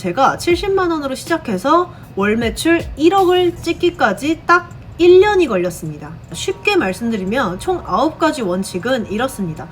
제가 70만원으로 시작해서 월 매출 1억을 찍기까지 딱 1년이 걸렸습니다. 쉽게 말씀드리면 총 9가지 원칙은 이렇습니다.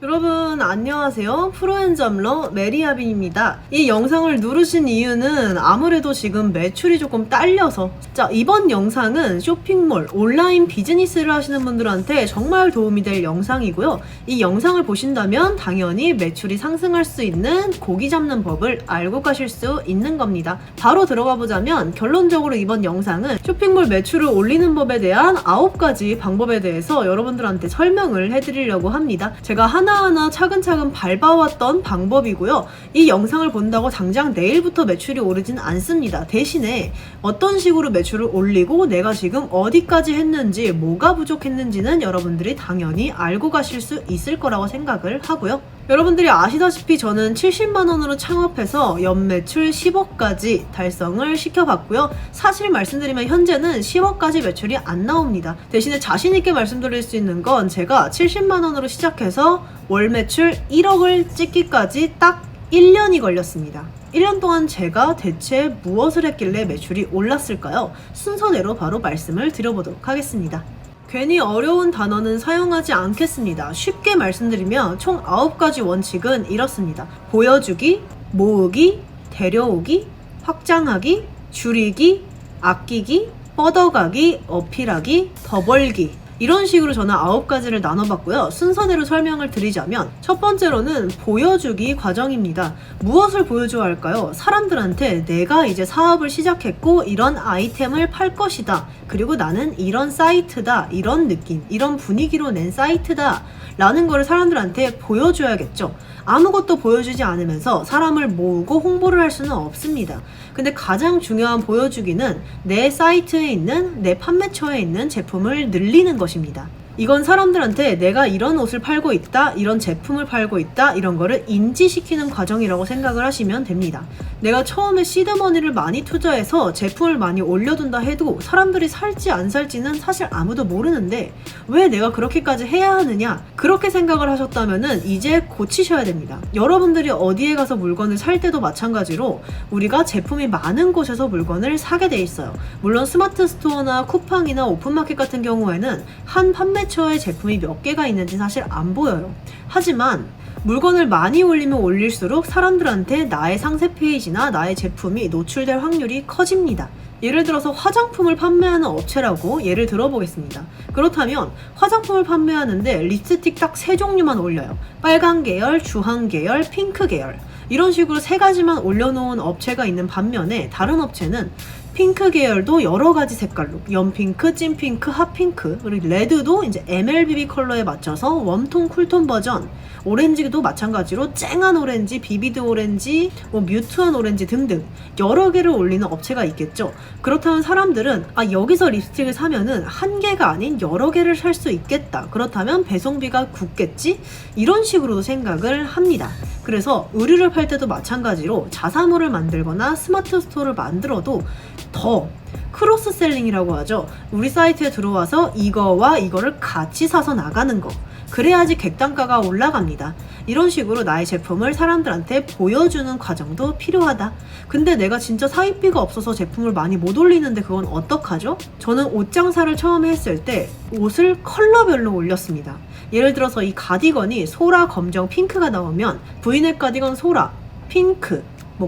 여러분 안녕하세요. 프로앤점러 메리아빈입니다. 이 영상을 누르신 이유는 아무래도 지금 매출이 조금 딸려서. 자, 이번 영상은 쇼핑몰 온라인 비즈니스를 하시는 분들한테 정말 도움이 될 영상이고요. 이 영상을 보신다면 당연히 매출이 상승할 수 있는 고기 잡는 법을 알고 가실 수 있는 겁니다. 바로 들어가 보자면 결론적으로 이번 영상은 쇼핑몰 매출을 올리는 법에 대한 9가지 방법에 대해서 여러분들한테 설명을 해드리려고 합니다. 제가 하나하나 차근차근 밟아왔던 방법이고요. 이 영상을 본다고 당장 내일부터 매출이 오르진 않습니다. 대신에 어떤 식으로 매출을 올리고 내가 지금 어디까지 했는지, 뭐가 부족했는지는 여러분들이 당연히 알고 가실 수 있을 거라고 생각을 하고요. 여러분들이 아시다시피 저는 70만원으로 창업해서 연매출 10억까지 달성을 시켜봤고요. 사실 말씀드리면 현재는 10억까지 매출이 안 나옵니다. 대신에 자신있게 말씀드릴 수 있는 건 제가 70만원으로 시작해서 월 매출 1억을 찍기까지 딱 1년이 걸렸습니다. 1년 동안 제가 대체 무엇을 했길래 매출이 올랐을까요? 순서대로 바로 말씀을 드려보도록 하겠습니다. 괜히 어려운 단어는 사용하지 않겠습니다. 쉽게 말씀드리면 총 9가지 원칙은 이렇습니다. 보여주기, 모으기, 데려오기, 확장하기, 줄이기, 아끼기, 뻗어가기, 어필하기, 더 벌기. 이런 식으로 저는 9가지를 나눠봤고요. 순서대로 설명을 드리자면 첫 번째로는 보여주기 과정입니다. 무엇을 보여줘야 할까요? 사람들한테 내가 이제 사업을 시작했고 이런 아이템을 팔 것이다. 그리고 나는 이런 사이트다. 이런 느낌, 이런 분위기로 낸 사이트다. 라는 거를 사람들한테 보여줘야겠죠. 아무것도 보여주지 않으면서 사람을 모으고 홍보를 할 수는 없습니다. 근데 가장 중요한 보여주기는 내 사이트에 있는, 내 판매처에 있는 제품을 늘리는 것입니다. 이건 사람들한테 내가 이런 옷을 팔고 있다, 이런 제품을 팔고 있다, 이런 거를 인지시키는 과정이라고 생각을 하시면 됩니다. 내가 처음에 시드머니를 많이 투자해서 제품을 많이 올려둔다 해도 사람들이 살지 안 살지는 사실 아무도 모르는데 왜 내가 그렇게까지 해야 하느냐? 그렇게 생각을 하셨다면은 이제 고치셔야 됩니다. 여러분들이 어디에 가서 물건을 살 때도 마찬가지로 우리가 제품이 많은 곳에서 물건을 사게 돼 있어요. 물론 스마트 스토어나 쿠팡이나 오픈마켓 같은 경우에는 한 판매처에 제품이 몇 개가 있는지 사실 안 보여요. 하지만 물건을 많이 올리면 올릴수록 사람들한테 나의 상세 페이지나 나의 제품이 노출될 확률이 커집니다. 예를 들어서 화장품을 판매하는 업체라고 예를 들어보겠습니다. 그렇다면 화장품을 판매하는데 립스틱 딱 3종류만 올려요. 빨간 계열, 주황 계열, 핑크 계열. 이런 식으로 3가지만 올려놓은 업체가 있는 반면에 다른 업체는 핑크 계열도 여러 가지 색깔로 연핑크, 찐핑크, 핫핑크, 그리고 레드도 이제 MLBB 컬러에 맞춰서 웜톤, 쿨톤 버전, 오렌지도 마찬가지로 쨍한 오렌지, 비비드 오렌지, 뮤트한 오렌지 등등 여러 개를 올리는 업체가 있겠죠. 그렇다면 사람들은 여기서 립스틱을 사면은 한 개가 아닌 여러 개를 살 수 있겠다. 그렇다면 배송비가 굳겠지? 이런 식으로도 생각을 합니다. 그래서 의류를 팔 때도 마찬가지로 자사몰을 만들거나 스마트 스토어를 만들어도 더 크로스셀링이라고 하죠. 우리 사이트에 들어와서 이거와 이거를 같이 사서 나가는 거. 그래야지 객단가가 올라갑니다. 이런 식으로 나의 제품을 사람들한테 보여주는 과정도 필요하다. 근데 내가 진짜 사입비가 없어서 제품을 많이 못 올리는데 그건 어떡하죠? 저는 옷 장사를 처음 했을 때 옷을 컬러별로 올렸습니다. 예를 들어서 이 가디건이 소라, 검정, 핑크가 나오면 브이넥 가디건 소라, 핑크,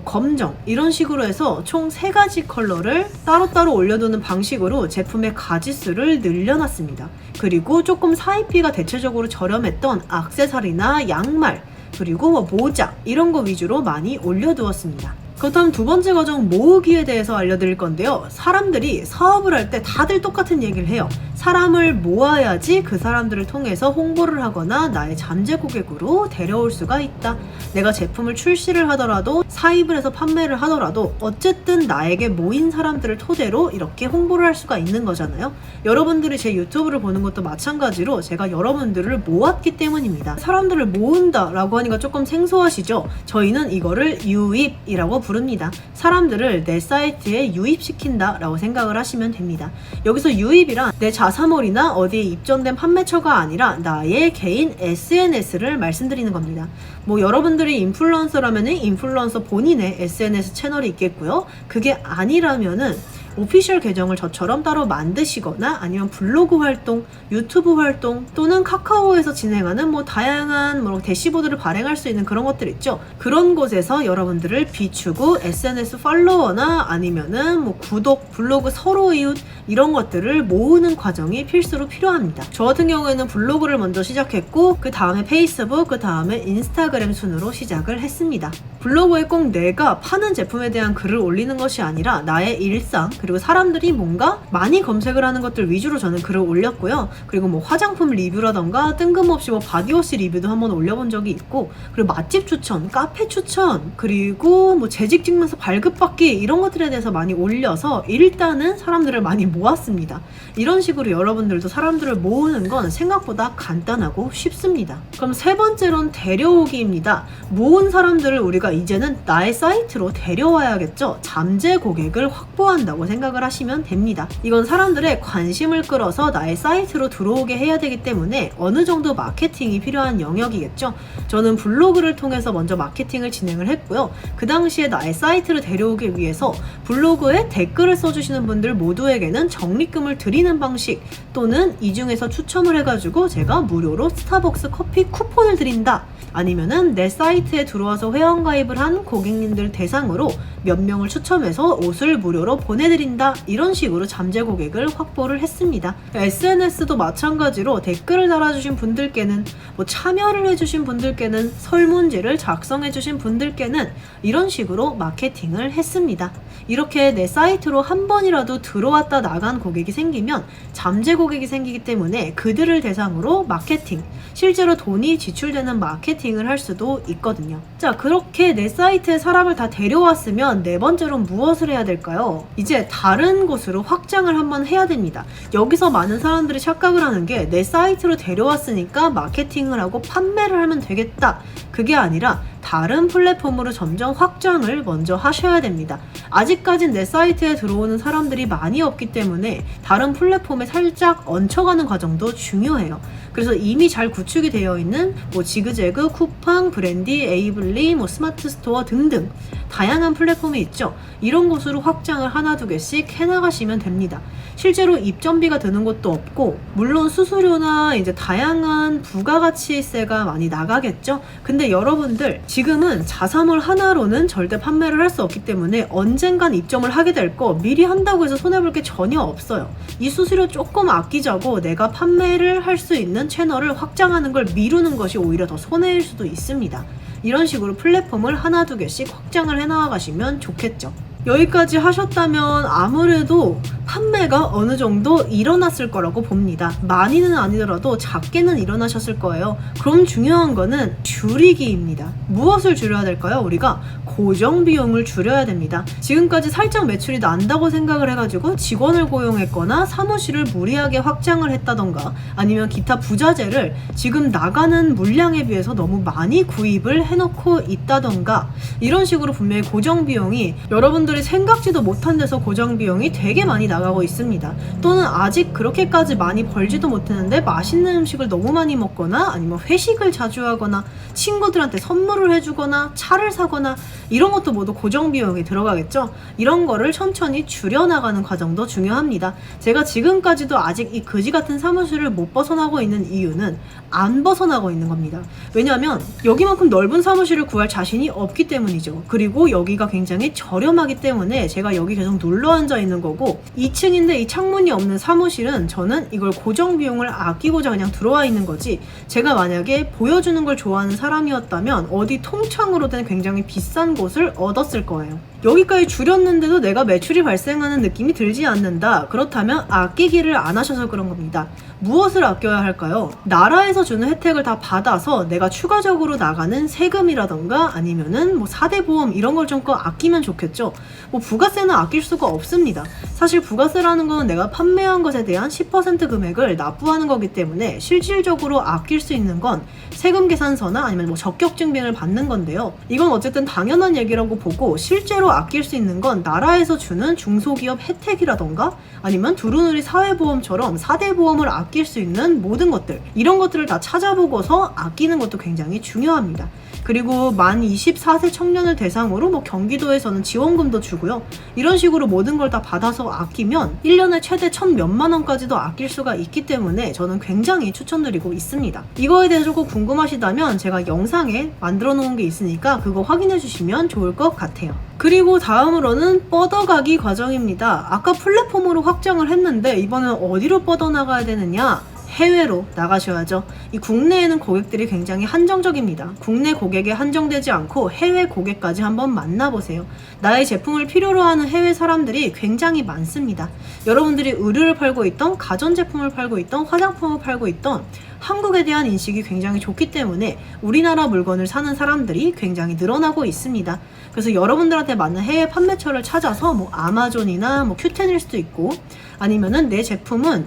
검정 이런 식으로 해서 총 3가지 컬러를 따로따로 올려두는 방식으로 제품의 가지수를 늘려놨습니다. 그리고 조금 사입비가 대체적으로 저렴했던 액세서리나 양말 그리고 모자 이런 거 위주로 많이 올려두었습니다. 그렇다면 두 번째 과정 모으기에 대해서 알려드릴 건데요. 사람들이 사업을 할 때 다들 똑같은 얘기를 해요. 사람을 모아야지 그 사람들을 통해서 홍보를 하거나 나의 잠재 고객으로 데려올 수가 있다. 내가 제품을 출시를 하더라도 사입을 해서 판매를 하더라도 어쨌든 나에게 모인 사람들을 토대로 이렇게 홍보를 할 수가 있는 거잖아요. 여러분들이 제 유튜브를 보는 것도 마찬가지로 제가 여러분들을 모았기 때문입니다. 사람들을 모은다 라고 하니까 조금 생소하시죠? 저희는 이거를 유입이라고 부릅니다. 부릅니다. 사람들을 내 사이트에 유입시킨다 라고 생각을 하시면 됩니다. 여기서 유입이란 내 자사몰이나 어디에 입점된 판매처가 아니라 나의 개인 SNS를 말씀드리는 겁니다. 뭐 여러분들이 인플루언서라면 인플루언서 본인의 SNS 채널이 있겠고요. 그게 아니라면은 오피셜 계정을 저처럼 따로 만드시거나 아니면 블로그 활동, 유튜브 활동 또는 카카오에서 진행하는 뭐 다양한 뭐 대시보드를 발행할 수 있는 그런 것들 있죠. 그런 곳에서 여러분들을 비추고 SNS 팔로워나 아니면은 뭐 구독, 블로그 서로 이웃 이런 것들을 모으는 과정이 필수로 필요합니다. 저 같은 경우에는 블로그를 먼저 시작했고 그 다음에 페이스북, 그 다음에 인스타그램 순으로 시작을 했습니다. 블로그에 꼭 내가 파는 제품에 대한 글을 올리는 것이 아니라 나의 일상 그리고 사람들이 뭔가 많이 검색을 하는 것들 위주로 저는 글을 올렸고요. 그리고 뭐 화장품 리뷰라던가 뜬금없이 뭐 바디워시 리뷰도 한번 올려본 적이 있고 그리고 맛집 추천, 카페 추천 그리고 뭐 재직 증명서 발급받기 이런 것들에 대해서 많이 올려서 일단은 사람들을 많이 모았습니다. 이런 식으로 여러분들도 사람들을 모으는 건 생각보다 간단하고 쉽습니다. 그럼 세 번째로는 데려오기입니다. 모은 사람들을 우리가 이제는 나의 사이트로 데려와야겠죠. 잠재 고객을 확보한다고 생각을 하시면 됩니다. 이건 사람들의 관심을 끌어서 나의 사이트로 들어오게 해야 되기 때문에 어느 정도 마케팅이 필요한 영역이겠죠. 저는 블로그를 통해서 먼저 마케팅을 진행을 했고요. 그 당시에 나의 사이트를 데려오기 위해서 블로그에 댓글을 써주시는 분들 모두에게는 적립금을 드리는 방식 또는 이 중에서 추첨을 해가지고 제가 무료로 스타벅스 커피 쿠폰을 드린다. 아니면은 내 사이트에 들어와서 회원가입을 한 고객님들 대상으로 몇 명을 추첨해서 옷을 무료로 보내드린다. 이런 식으로 잠재 고객을 확보를 했습니다. SNS도 마찬가지로 댓글을 달아주신 분들께는 뭐 참여를 해주신 분들께는 설문지를 작성해주신 분들께는 이런 식으로 마케팅을 했습니다. 이렇게 내 사이트로 한 번이라도 들어왔다 나간 고객이 생기면 잠재 고객이 생기기 때문에 그들을 대상으로 마케팅, 실제로 돈이 지출되는 마케팅을 할 수도 있거든요. 자, 그렇게 내 사이트에 사람을 다 데려왔으면 네 번째로 무엇을 해야 될까요? 이제 다른 곳으로 확장을 한번 해야 됩니다. 여기서 많은 사람들이 착각을 하는 게 내 사이트로 데려왔으니까 마케팅을 하고 판매를 하면 되겠다. 그게 아니라 다른 플랫폼으로 점점 확장을 먼저 하셔야 됩니다. 아직까진 내 사이트에 들어오는 사람들이 많이 없기 때문에 다른 플랫폼에 살짝 얹혀가는 과정도 중요해요. 그래서 이미 잘 구축이 되어 있는 뭐 지그재그, 쿠팡, 브랜디, 에이블리, 뭐 스마트 스토어 등등 다양한 플랫폼이 있죠. 이런 곳으로 확장을 하나 두 개씩 해나가시면 됩니다. 실제로 입점비가 드는 것도 없고 물론 수수료나 이제 다양한 부가가치세가 많이 나가겠죠. 근데 여러분들 지금은 자사몰 하나로는 절대 판매를 할 수 없기 때문에 언젠간 입점을 하게 될 거 미리 한다고 해서 손해볼 게 전혀 없어요. 이 수수료 조금 아끼자고 내가 판매를 할 수 있는 채널을 확장하는 걸 미루는 것이 오히려 더 손해일 수도 있습니다. 이런 식으로 플랫폼을 하나 두 개씩 확장을 해나가시면 좋겠죠. 여기까지 하셨다면 아무래도 판매가 어느 정도 일어났을 거라고 봅니다. 많이는 아니더라도 작게는 일어나셨을 거예요. 그럼 중요한 거는 줄이기입니다. 무엇을 줄여야 될까요? 우리가 고정 비용을 줄여야 됩니다. 지금까지 살짝 매출이 난다고 생각을 해가지고 직원을 고용했거나 사무실을 무리하게 확장을 했다던가 아니면 기타 부자재를 지금 나가는 물량에 비해서 너무 많이 구입을 해놓고 있다던가 이런 식으로 분명히 고정 비용이 여러분들이 생각지도 못한 데서 고정 비용이 되게 많이 나가고 있습니다. 또는 아직 그렇게까지 많이 벌지도 못했는데 맛있는 음식을 너무 많이 먹거나 아니면 회식을 자주 하거나 친구들한테 선물을 해주거나 차를 사거나 이런 것도 모두 고정 비용이 들어가겠죠. 이런 거를 천천히 줄여나가는 과정도 중요합니다. 제가 지금까지도 아직 이 그지 같은 사무실을 못 벗어나고 있는 이유는 안 벗어나고 있는 겁니다. 왜냐하면 여기만큼 넓은 사무실을 구할 자신이 없기 때문이죠. 그리고 여기가 굉장히 저렴하기 때문에 제가 여기 계속 눌러 앉아 있는 거고 2층인데 이 창문이 없는 사무실은 저는 이걸 고정 비용을 아끼고자 그냥 들어와 있는 거지 제가 만약에 보여주는 걸 좋아하는 사람이었다면 어디 통창으로 된 굉장히 비싼 곳을 얻었을 거예요. 여기까지 줄였는데도 내가 매출이 발생하는 느낌이 들지 않는다. 그렇다면 아끼기를 안 하셔서 그런 겁니다. 무엇을 아껴야 할까요? 나라에서 주는 혜택을 다 받아서 내가 추가적으로 나가는 세금이라던가 아니면은 뭐 4대 보험 이런 걸 좀 아끼면 좋겠죠. 뭐 부가세는 아낄 수가 없습니다. 사실 부가세라는 건 내가 판매한 것에 대한 10% 금액을 납부하는 거기 때문에 실질적으로 아낄 수 있는 건 세금 계산서나 아니면 뭐 적격 증빙을 받는 건데요. 이건 어쨌든 당연한 얘기라고 보고 실제로 아낄 수 있는 건 나라에서 주는 중소기업 혜택이라던가 아니면 두루누리 사회보험처럼 4대 보험을 아낄 수 있는 모든 것들, 이런 것들을 다 찾아보고서 아끼는 것도 굉장히 중요합니다. 그리고 만 24세 청년을 대상으로 경기도에서는 지원금도 주고요. 이런 식으로 모든 걸 다 받아서 아끼면 1년에 최대 1,000몇만 원까지도 아낄 수가 있기 때문에 저는 굉장히 추천드리고 있습니다. 이거에 대해서 조금 궁금하시다면 제가 영상에 만들어 놓은 게 있으니까 그거 확인해 주시면 좋을 것 같아요. 그리고 다음으로는 뻗어가기 과정입니다. 아까 플랫폼으로 확장을 했는데 이번엔 어디로 뻗어나가야 되느냐? 해외로 나가셔야죠. 이 국내에는 고객들이 굉장히 한정적입니다. 국내 고객에 한정되지 않고 해외 고객까지 한번 만나보세요. 나의 제품을 필요로 하는 해외 사람들이 굉장히 많습니다. 여러분들이 의류를 팔고 있던, 가전제품을 팔고 있던, 화장품을 팔고 있던 한국에 대한 인식이 굉장히 좋기 때문에 우리나라 물건을 사는 사람들이 굉장히 늘어나고 있습니다. 그래서 여러분들한테 맞는 해외 판매처를 찾아서 아마존이나 큐텐일 수도 있고, 아니면은 내 제품은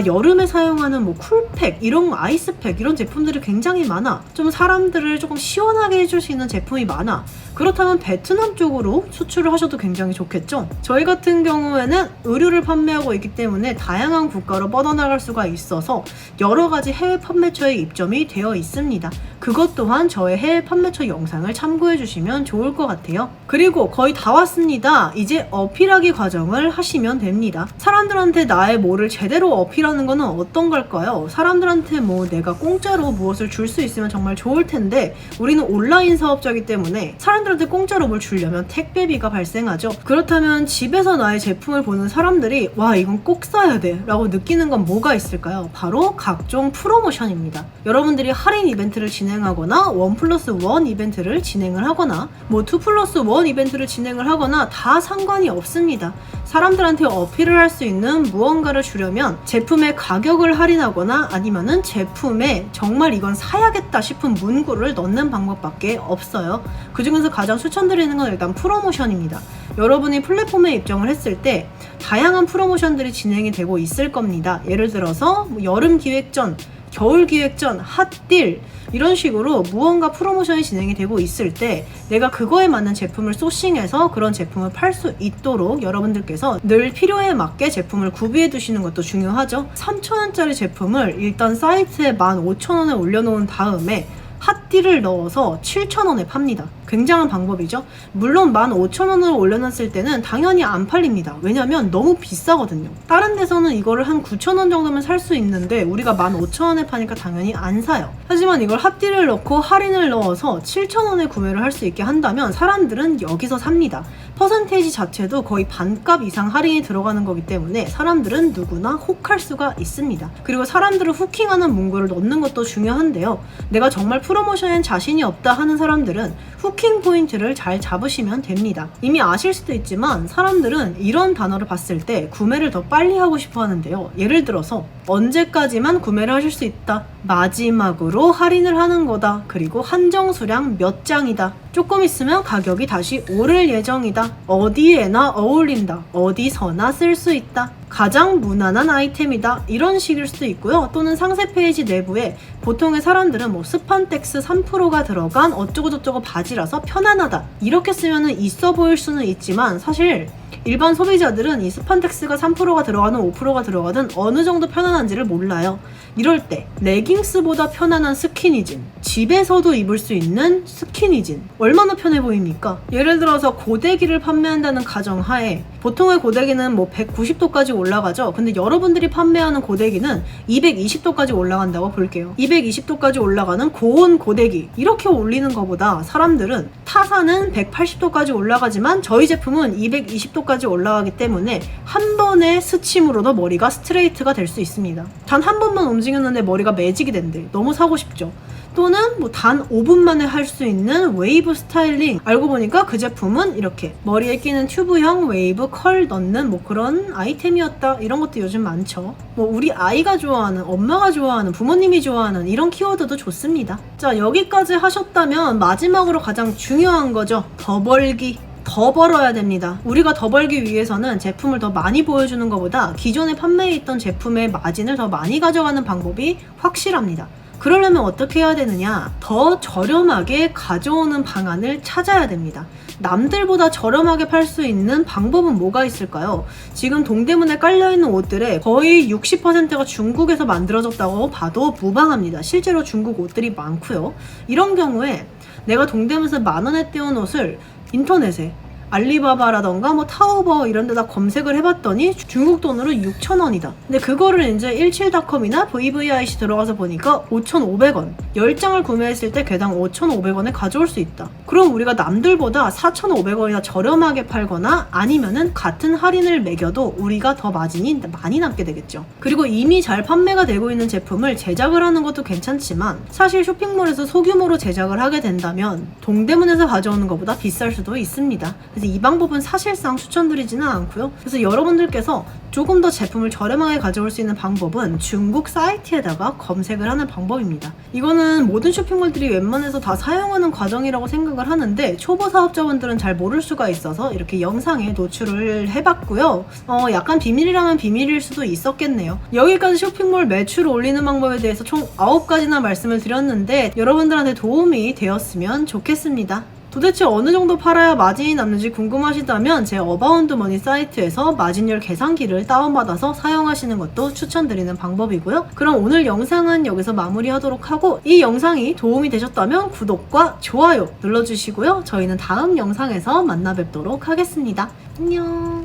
여름에 사용하는 쿨팩, 이런 아이스팩, 이런 제품들이 굉장히 많아. 좀 사람들을 조금 시원하게 해줄 수 있는 제품이 많아. 그렇다면 베트남 쪽으로 수출을 하셔도 굉장히 좋겠죠. 저희 같은 경우에는 의류를 판매하고 있기 때문에 다양한 국가로 뻗어나갈 수가 있어서 여러 가지 해외 판매처에 입점이 되어 있습니다. 그것 또한 저의 해외 판매처 영상을 참고해 주시면 좋을 것 같아요. 그리고 거의 다 왔습니다. 이제 어필하기 과정을 하시면 됩니다. 사람들한테 나의 뭐를 제대로 어필하는 거는 어떤 걸까요? 사람들한테 내가 공짜로 무엇을 줄 수 있으면 정말 좋을 텐데 우리는 온라인 사업자이기 때문에 사람들한테 공짜로 뭘 주려면 택배비가 발생하죠. 그렇다면 집에서 나의 제품을 보는 사람들이 와, 이건 꼭 사야 돼 라고 느끼는 건 뭐가 있을까요? 바로 각종 프로모션입니다. 여러분들이 할인 이벤트를 진행하거나 1+1 이벤트를 진행을 하거나 2+1 이벤트를 진행을 하거나 다 상관이 없습니다. 사람들한테 어필을 할 수 있는 무언가를 주려면 제품의 가격을 할인하거나 아니면은 제품에 정말 이건 사야겠다 싶은 문구를 넣는 방법밖에 없어요. 그 중에서 가장 추천드리는 건 일단 프로모션입니다. 여러분이 플랫폼에 입점을 했을 때 다양한 프로모션들이 진행이 되고 있을 겁니다. 예를 들어서 여름 기획전, 겨울 기획전, 핫딜, 이런 식으로 무언가 프로모션이 진행이 되고 있을 때 내가 그거에 맞는 제품을 소싱해서 그런 제품을 팔 수 있도록 여러분들께서 늘 필요에 맞게 제품을 구비해 두시는 것도 중요하죠. 3,000원짜리 제품을 일단 사이트에 15,000원에 올려놓은 다음에 핫딜을 넣어서 7,000원에 팝니다. 굉장한 방법이죠. 물론 15,000원으로 올려놨을 때는 당연히 안 팔립니다. 왜냐면 너무 비싸거든요. 다른 데서는 이거를 한 9,000원 정도면 살 수 있는데 우리가 15,000원에 파니까 당연히 안 사요. 하지만 이걸 핫딜을 넣고 할인을 넣어서 7,000원에 구매를 할 수 있게 한다면 사람들은 여기서 삽니다. 퍼센테이지 자체도 거의 반값 이상 할인이 들어가는 거기 때문에 사람들은 누구나 혹할 수가 있습니다. 그리고 사람들을 후킹하는 문구를 넣는 것도 중요한데요. 내가 정말 프로모션엔 자신이 없다 하는 사람들은 후킹 포인트를 잘 잡으시면 됩니다. 이미 아실 수도 있지만 사람들은 이런 단어를 봤을 때 구매를 더 빨리 하고 싶어 하는데요. 예를 들어서 언제까지만 구매를 하실 수 있다, 마지막으로 할인을 하는 거다, 그리고 한정 수량 몇 장이다, 조금 있으면 가격이 다시 오를 예정이다, 어디에나 어울린다, 어디서나 쓸 수 있다, 가장 무난한 아이템이다, 이런 식일 수도 있고요. 또는 상세 페이지 내부에 보통의 사람들은 스판텍스 3%가 들어간 어쩌고저쩌고 바지라서 편안하다, 이렇게 쓰면 있어 보일 수는 있지만 사실 일반 소비자들은 이 스판텍스가 3%가 들어가든 5%가 들어가든 어느 정도 편안한지를 몰라요. 이럴 때 레깅스보다 편안한 스키니진, 집에서도 입을 수 있는 스키니진, 얼마나 편해 보입니까? 예를 들어서 고데기를 판매한다는 가정하에 보통의 고데기는 190도까지 올라가죠. 근데 여러분들이 판매하는 고데기는 220도까지 올라간다고 볼게요. 220도까지 올라가는 고온 고데기, 이렇게 올리는 것보다 사람들은 타사는 180도까지 올라가지만 저희 제품은 220도까지 올라가기 때문에 한 번의 스침으로도 머리가 스트레이트가 될 수 있습니다. 단 한 번만 움직였는데 머리가 매직이 된대. 너무 사고 싶죠. 또는 단 5분 만에 할 수 있는 웨이브 스타일링, 알고 보니까 그 제품은 이렇게 머리에 끼는 튜브형 웨이브 컬 넣는 그런 아이템이었다, 이런 것도 요즘 많죠. 우리 아이가 좋아하는, 엄마가 좋아하는, 부모님이 좋아하는 이런 키워드도 좋습니다. 자, 여기까지 하셨다면 마지막으로 가장 중요한 거죠. 더 벌기. 더 벌어야 됩니다. 우리가 더 벌기 위해서는 제품을 더 많이 보여주는 것보다 기존에 판매해 있던 제품의 마진을 더 많이 가져가는 방법이 확실합니다. 그러려면 어떻게 해야 되느냐? 더 저렴하게 가져오는 방안을 찾아야 됩니다. 남들보다 저렴하게 팔 수 있는 방법은 뭐가 있을까요? 지금 동대문에 깔려있는 옷들의 거의 60%가 중국에서 만들어졌다고 봐도 무방합니다. 실제로 중국 옷들이 많고요. 이런 경우에 내가 동대문에서 10,000원에 띄운 옷을 인터넷에 알리바바라던가 뭐 타오버 이런 데다 검색을 해봤더니 중국 돈으로 6,000원이다. 근데 그거를 이제 17.com이나 VVIC 들어가서 보니까 5,500원. 10장을 구매했을 때 개당 5,500원에 가져올 수 있다. 그럼 우리가 남들보다 4,500원이나 저렴하게 팔거나 아니면은 같은 할인을 매겨도 우리가 더 마진이 많이 남게 되겠죠. 그리고 이미 잘 판매가 되고 있는 제품을 제작을 하는 것도 괜찮지만 사실 쇼핑몰에서 소규모로 제작을 하게 된다면 동대문에서 가져오는 것보다 비쌀 수도 있습니다. 그래서 이 방법은 사실상 추천드리지는 않고요. 그래서 여러분들께서 조금 더 제품을 저렴하게 가져올 수 있는 방법은 중국 사이트에다가 검색을 하는 방법입니다. 이거는 모든 쇼핑몰들이 웬만해서 다 사용하는 과정이라고 생각을 하는데 초보 사업자분들은 잘 모를 수가 있어서 이렇게 영상에 노출을 해봤고요. 약간 비밀이라면 비밀일 수도 있었겠네요. 여기까지 쇼핑몰 매출을 올리는 방법에 대해서 총 9가지나 말씀을 드렸는데 여러분들한테 도움이 되었으면 좋겠습니다. 도대체 어느 정도 팔아야 마진이 남는지 궁금하시다면 제 어바운드머니 사이트에서 마진율 계산기를 다운받아서 사용하시는 것도 추천드리는 방법이고요. 그럼 오늘 영상은 여기서 마무리하도록 하고 이 영상이 도움이 되셨다면 구독과 좋아요 눌러주시고요. 저희는 다음 영상에서 만나 뵙도록 하겠습니다. 안녕.